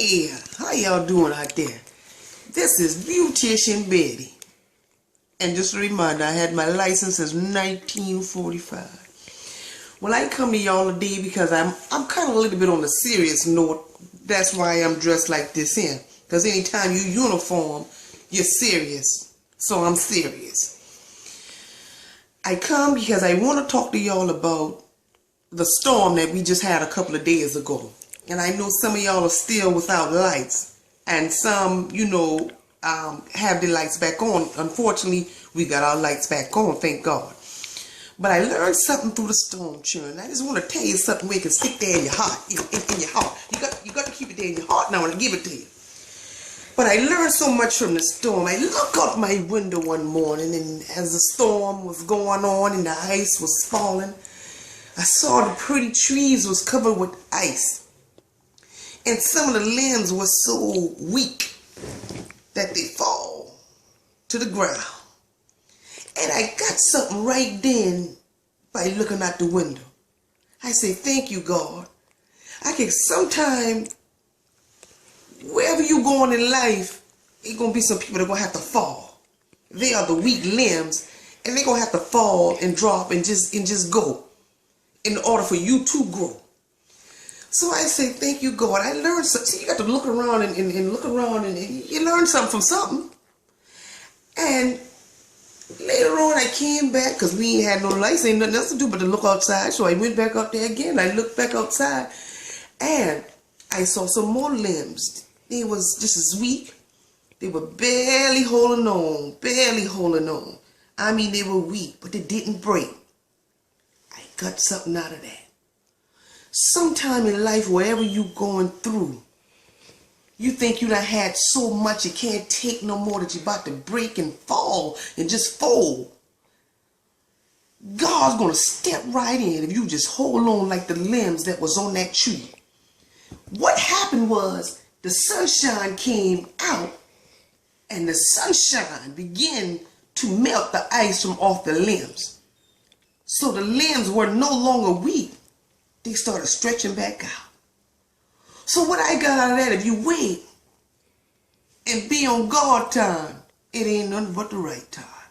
Yeah, how y'all doing out there? This is Beautician Betty. And just a reminder, I had my license since 1945. Well, I come to y'all today because I'm kind of a little bit on the serious note. That's why I'm dressed like this here. Because anytime you uniform, you're serious. So I'm serious. I come because I want to talk to y'all about the storm that we just had a couple of days ago. And I know some of y'all are still without lights. And some, have the lights back on. Unfortunately, we got our lights back on, thank God. But I learned something through the storm, children. I just want to tell you something where you can stick there in your heart. In your heart. You got to keep it there in your heart now and I give it to you. But I learned so much from the storm. I looked out my window one morning, and as the storm was going on and the ice was falling, I saw the pretty trees was covered with ice. And some of the limbs were so weak that they fall to the ground. And I got something right then by looking out the window. I say, thank you, God. I can sometimes, wherever you going in life, it's going to be some people that are going to have to fall. They are the weak limbs, and they're going to have to fall and drop and just go in order for you to grow. So I say, thank you, God. I learned something. See, you got to look around and look around and you learn something from something. And later on, I came back because we ain't had no lights, ain't nothing else to do but to look outside. So I went back up there again. I looked back outside and I saw some more limbs. They was just as weak. They were barely holding on, barely holding on. I mean, they were weak, but they didn't break. I got something out of that. Sometime in life, wherever you going through, you think you done had so much you can't take no more that you're about to break and fall and just fold. God's going to step right in if you just hold on like the limbs that was on that tree. What happened was the sunshine came out and the sunshine began to melt the ice from off the limbs. So the limbs were no longer weak. They started stretching back out. So what I got out of that, if you wait and be on God time, it ain't nothing but the right time.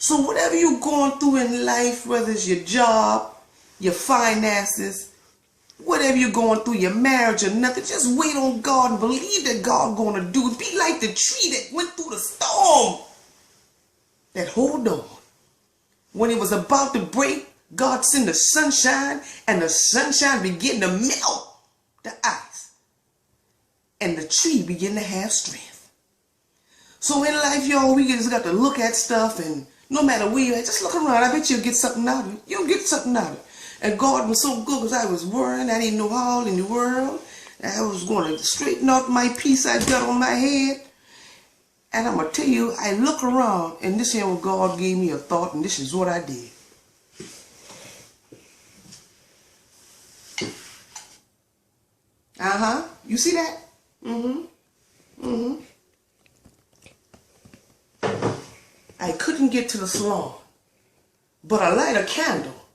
So whatever you're going through in life, whether it's your job, your finances, whatever you're going through, your marriage or nothing, just wait on God and believe that God's going to do it. Be like the tree that went through the storm. That hold on. When it was about to break, God sent the sunshine, and the sunshine began to melt the ice. And the tree began to have strength. So in life, y'all, we just got to look at stuff, and no matter where you're at, just look around. I bet you'll get something out of it. You'll get something out of it. And God was so good because I was worrying. I didn't know how in the world. I was going to straighten out my piece I got on my head. And I'm going to tell you, I look around, and this is what God gave me a thought, and this is what I did. You see that? I couldn't get to the salon, but I light a candle